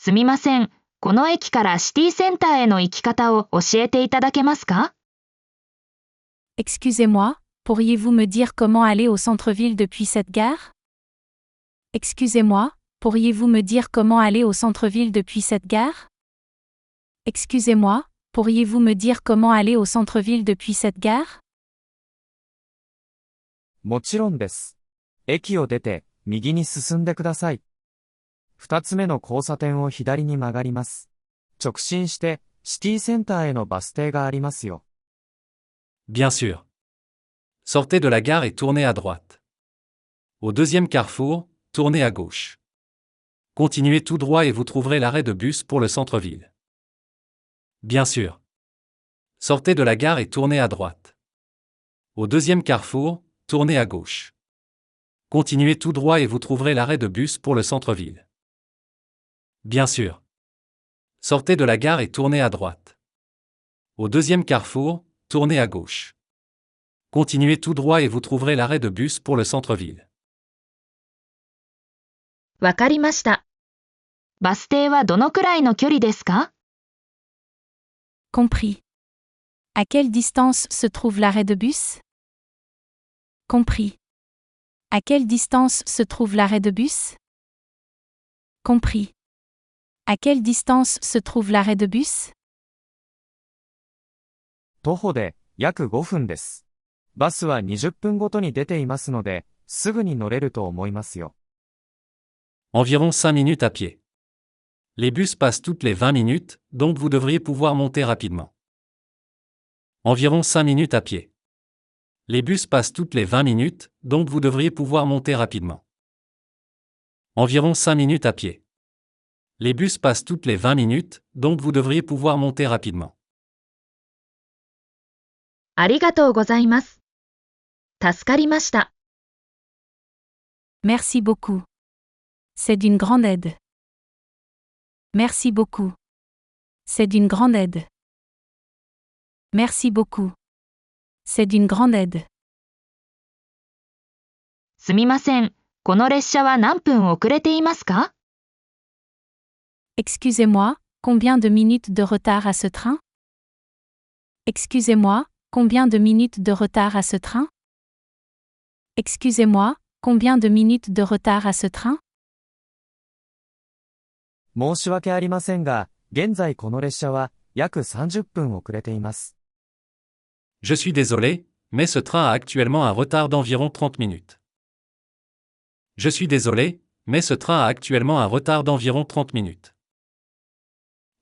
すみません。この駅からシティセンターへの行き方を教えていただけますか？ Excusez-moi, pourriez-vous me dire comment aller au centre-ville depuis cette gare? Excusez-moi, pourriez-vous me dire comment aller au centre-ville depuis cette gare? Excusez-moi, pourriez-vous me dire comment aller au centre-ville depuis cette gare? もちろんです。駅を出て、右に進んでください。二つ目の交差点を左に曲がります。直進して、シティセンターへのバス停がありますよ。Bien sûr. Sortez de la gare et tournez à droite. Au deuxième carrefour, tournez à gauche. Continuez tout droit et vous trouverez l'arrêt de bus pour le centre-ville. Bien sûr. Sortez de la gare et tournez à droite. Au deuxième carrefour, tournez à gauche. Continuez tout droit et vous trouverez l'arrêt de bus pour le centre-ville. Bien sûr. Sortez de la gare et tournez à droite. Au deuxième carrefour, tournez à gauche. Continuez tout droit et vous trouverez l'arrêt de bus pour le centre-ville. わかりました。バス停はどのくらいの距離ですか？ Compris. À quelle distance se trouve l'arrêt de bus? Compris. À quelle distance se trouve l'arrêt de bus? Compris. À quelle distance se trouve l'arrêt de bus? 徒歩で約5分です。バスは20分ごとに出ていますので、すぐに乗れると思いますよ。Environ 5 minutes à pied. Les bus passent toutes les 20 minutes, donc vous devriez pouvoir monter rapidement. Environ 5 minutes à pied. Les bus passent toutes les 20 minutes, donc vous devriez pouvoir monter rapidement. Environ 5 minutes à pied. Les bus passent toutes les 20 minutes, donc vous devriez pouvoir monter rapidement. ありがとうございます。助かりました。Merci beaucoup. C'est d'une grande aide. Merci beaucoup. C'est d'une grande aide. Merci beaucoup. C'est d'une grande aide. すみません。この列車は何分遅れていますか？ Excusez-moi, combien de minutes de retard à ce train? Excusez-moi, combien de minutes de retard à ce train? Excusez-moi, combien de minutes de retard à ce train? 申し訳ありませんが、現在この列車は約30分遅れています。Je suis désolé, mais ce train a actuellement un retard d'environ 30 minutes. Je suis désolé, mais ce train a actuellement un retard d'environ 30 minutes.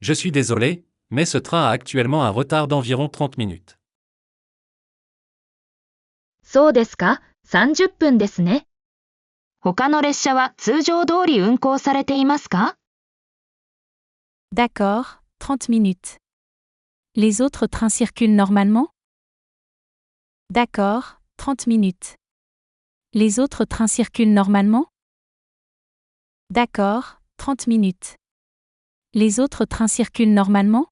Je suis désolé, mais ce train a actuellement un retard d'environ 30 minutes. そうですか、30分ですね。他の列車は通常通り運行されていますか？ D'accord, 30 minutes. Les autres trains circulent normalement? D'accord, 30 minutes. Les autres trains circulent normalement? D'accord, 30 minutes. Les autres trains circulent normalement?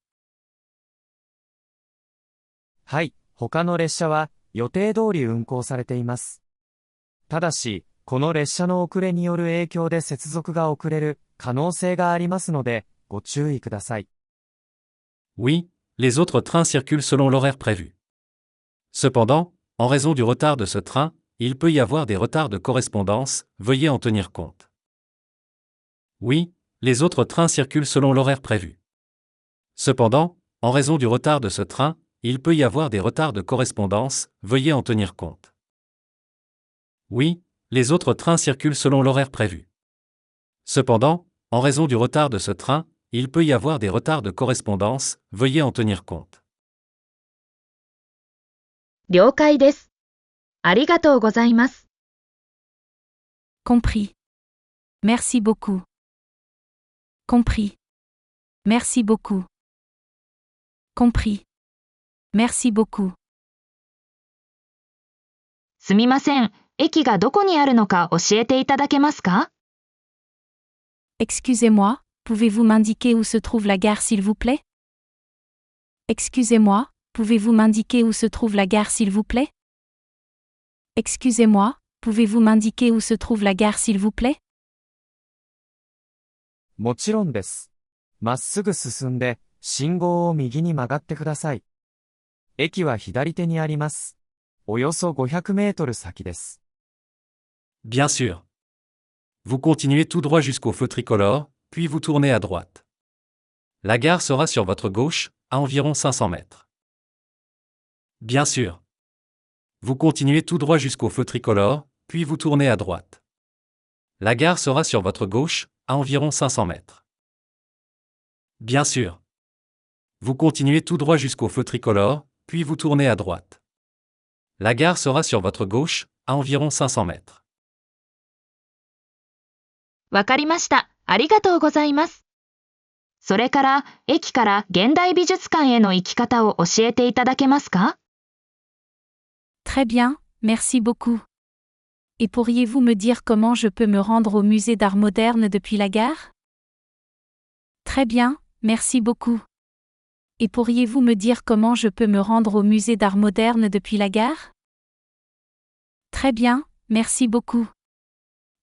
はい、他の列車は予定通り運行されています。ただし、この列車の遅れによる影響で接続が遅れる可能性がありますので、ご注意ください。Oui, les autres trains circulent selon l'horaire prévu. Cependant, en raison du retard de ce train, il peut y avoir des retards de correspondance, veuillez en tenir compte. Oui, les autres trains circulent selon l'horaire prévu. Cependant, en raison du retard de ce train, il peut y avoir des retards de correspondance, veuillez en tenir compte. Oui, les autres trains circulent selon l'horaire prévu. Cependant, en raison du retard de ce train, il peut y avoir des retards de correspondance, veuillez en tenir compte. 了解です。ありがとうございます。Compris. Merci beaucoup. Compris. Merci beaucoup. Compris. Merci beaucoup. すみません。駅がどこにあるのか教えていただけますか？ Excusez-moi, pouvez-vous m'indiquer où se trouve la gare s'il vous plaît? Excusez-moi, pouvez-vous m'indiquer où se trouve la gare s'il vous plaît? Excusez-moi, pouvez-vous m'indiquer où se trouve la gare s'il vous plaît? もちろんです。まっすぐ進んで、信号を右に曲がってください。駅は左手にあります。およそ500メートル先です。Bien sûr. Vous continuez tout droit jusqu'au feu tricolore, puis vous tournez à droite. La gare sera sur votre gauche, à environ 500 mètres. Bien sûr. Vous continuez tout droit jusqu'au feu tricolore, puis vous tournez à droite. La gare sera sur votre gauche, à environ 500 mètres. Bien sûr. Vous continuez tout droit jusqu'au feu tricolore, puis vous tournez à droite. La gare sera sur votre gauche, à environ 500 mètres. わかりました。ありがとうございます。それから、駅から現代美術館への行き方を教えていただけますか？ Très bien, merci beaucoup. Et pourriez-vous me dire comment je peux me rendre au musée d'art moderne depuis la gare? Très bien, merci beaucoup. Et pourriez-vous me dire comment je peux me rendre au musée d'art moderne depuis la gare? Très bien, merci beaucoup.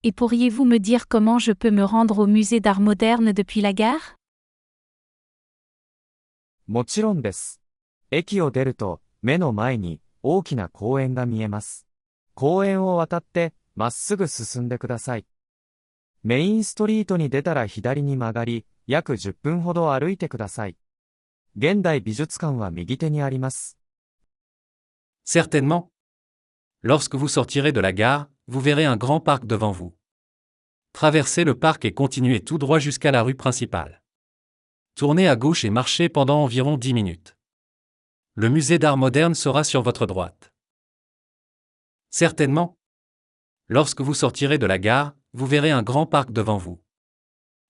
Et pourriez-vous me dire comment je peux me rendre au musée d'art moderne depuis la gare? もちろんです。駅を出ると、目の前に大きな公園が見えます。公園を渡って、まっすぐ進んでください。メインストリートに出たら左に曲がり、約10分ほど歩いてください。現代美術館は右手にあります。Certainement. Lorsque vous sortirez de la gare, vous verrez un grand parc devant vous. Traversez le parc et continuez tout droit jusqu'à la rue principale. Tournez à gauche et marchez pendant environ 10 minutes. Le musée d'art moderne sera sur votre droite. Certainement. Lorsque vous sortirez de la gare, vous verrez un grand parc devant vous.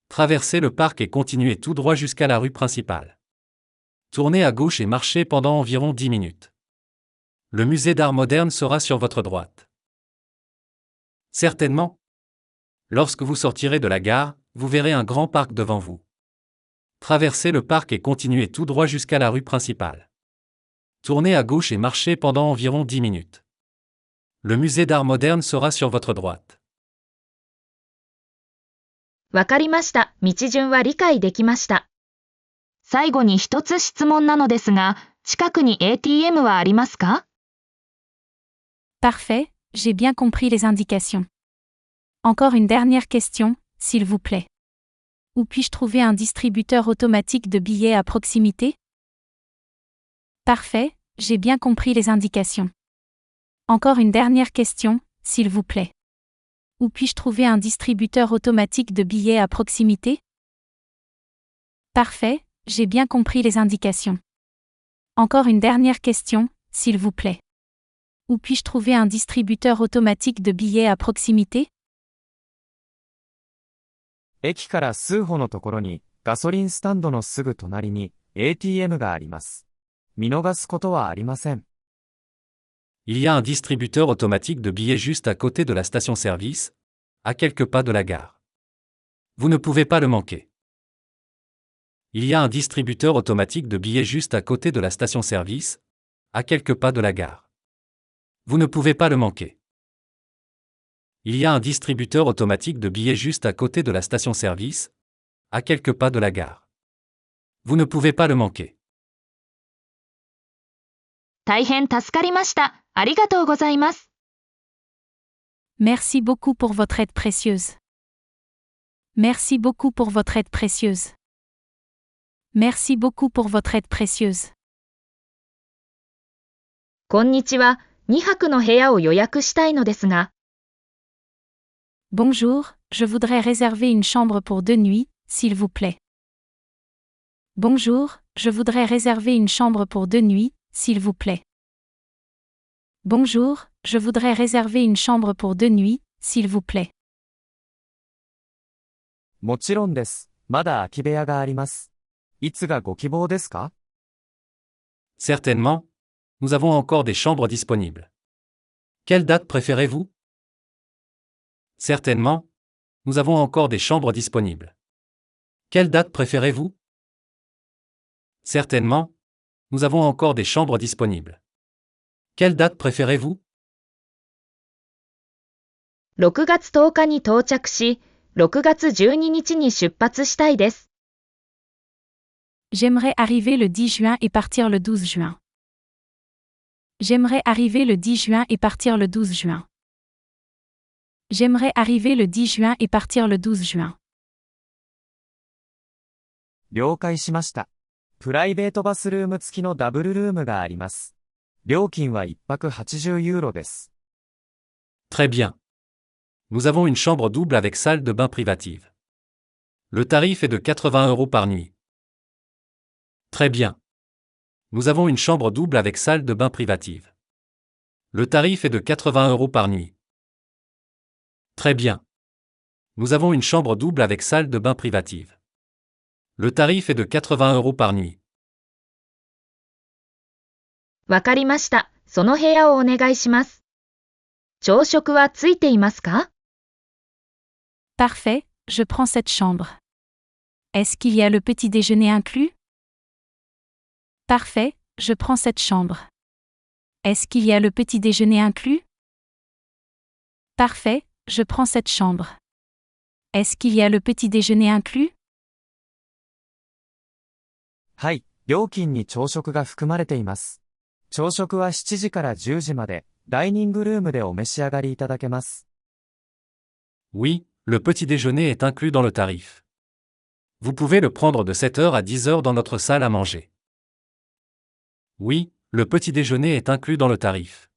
Traversez le parc et continuez tout droit jusqu'à la rue principale. Tournez à gauche et marchez pendant environ 10 minutes. Le musée d'art moderne sera sur votre droite. Certainement. Lorsque vous sortirez de la gare, vous verrez un grand parc devant vous. Traversez le parc et continuez tout droit jusqu'à la rue principale. Tournez à gauche et marchez pendant environ 10 minutes. Le musée d'art moderne sera sur votre droite. わかりました。道順は理解できました。最後に一つ質問なのですが、近くに ATM はありますか？ Parfait, j'ai bien compris les indications. Encore une dernière question, s'il vous plaît. Où puis-je trouver un distributeur automatique de billets à proximité? Parfait, j'ai bien compris les indications. Encore une dernière question, s'il vous plaît. Où puis-je trouver un distributeur automatique de billets à proximité? Parfait, j'ai bien compris les indications. Encore une dernière question, s'il vous plaît. Où puis-je trouver un distributeur automatique de billets à proximité? 駅から数歩のところに、ガソリンスタンドのすぐ隣に ATM があります。見逃すことはありません。Il y a un distributeur automatique de billets juste à côté de la station-service, à quelques pas de la gare. Vous ne pouvez pas le manquer. Il y a un distributeur automatique de billets juste à côté de la station-service, à quelques pas de la gare. Vous ne pouvez pas le manquer. Il y a un distributeur automatique de billets juste à côté de la station-service, à quelques pas de la gare. Vous ne pouvez pas le manquer. 大変助かりました。ありがとうございます。Merci beaucoup pour votre aide précieuse. Merci beaucoup pour votre aide précieuse. Merci beaucoup pour votre aide précieuse. こんにちは。2泊の部屋を予約したいのですが。Bonjour, je voudrais réserver une chambre pour 2 nuits, s'il vous plaît. Bonjour, je voudrais réserver une chambre pour 2 nuits, s'il vous plaît. Bonjour, je voudrais réserver une chambre pour 2 nuits, s'il vous plaît. もちろんです。まだ空き部屋があります。いつがご希望ですか？ Certainement. Nous avons encore des chambres disponibles. Quelle date préférez-vous? Certainement. Nous avons encore des chambres disponibles. Quelle date préférez-vous? Certainement. Nous avons encore des chambres disponibles. Quelle date préférez-vous? 6月10日に到着し、6月12日に出発したいです。J'aimerais arriver le 10 juin et partir le 12 juin. J'aimerais arriver le 10 juin et partir le 12 juin. J'aimerais arriver le 10 juin et partir le 12 juin. 了解しました。プライベートバスルーム付きのダブルルームがあります。料金は1泊80ユーロです。Très bien. Nous avons une chambre double avec salle de bain privative. Le tarif est de 80 € par nuit. Très bien. Nous avons une chambre double avec salle de bain privative. Le tarif est de 80 € par nuit. Très bien. Nous avons une chambre double avec salle de bain privative. Le tarif est de 80 € par nuit. わかりました。その部屋をお願いします。朝食はついていますか？ Parfait, je prends cette chambre. Est-ce qu'il y a le petit déjeuner inclus? Parfait, je prends cette chambre. Est-ce qu'il y a le petit déjeuner inclus? Parfait, je prends cette chambre. Est-ce qu'il y a le petit déjeuner inclus? はい、料金に朝食が含まれています。朝食は7時から10時まで、ダイニングルームでお召し上がりいただけます。Oui, le petit déjeuner est inclus dans le tarif. Vous pouvez le prendre de 7 h à 10 h dans notre salle à manger. Oui, le petit déjeuner est inclus dans le tarif.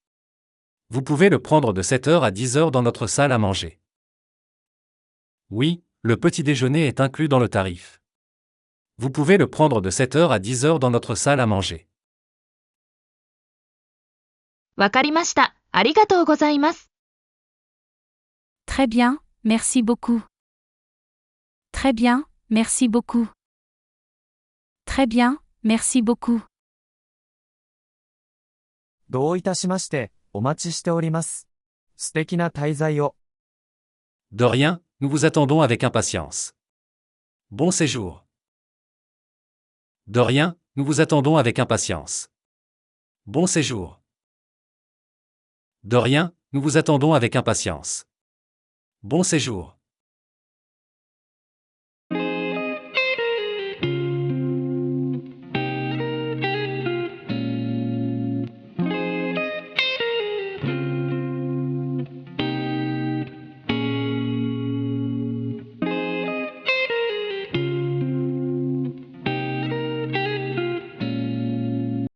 Vous pouvez le prendre de 7 h à 10 h dans notre salle à manger. Oui, le petit déjeuner est inclus dans le tarif. Vous pouvez le prendre de 7 h à 10 h dans notre salle à manger. わかりました。ありがとうございます。Très bien, merci beaucoup. Très bien, merci beaucoup. Très bien, merci beaucoup. どういたしまして、お待ちしております。素敵な滞在を。De rien, nous vous attendons avec impatience. Bon séjour. De rien, nous vous attendons avec impatience. Bon séjour. De rien, nous vous attendons avec impatience. Bon séjour.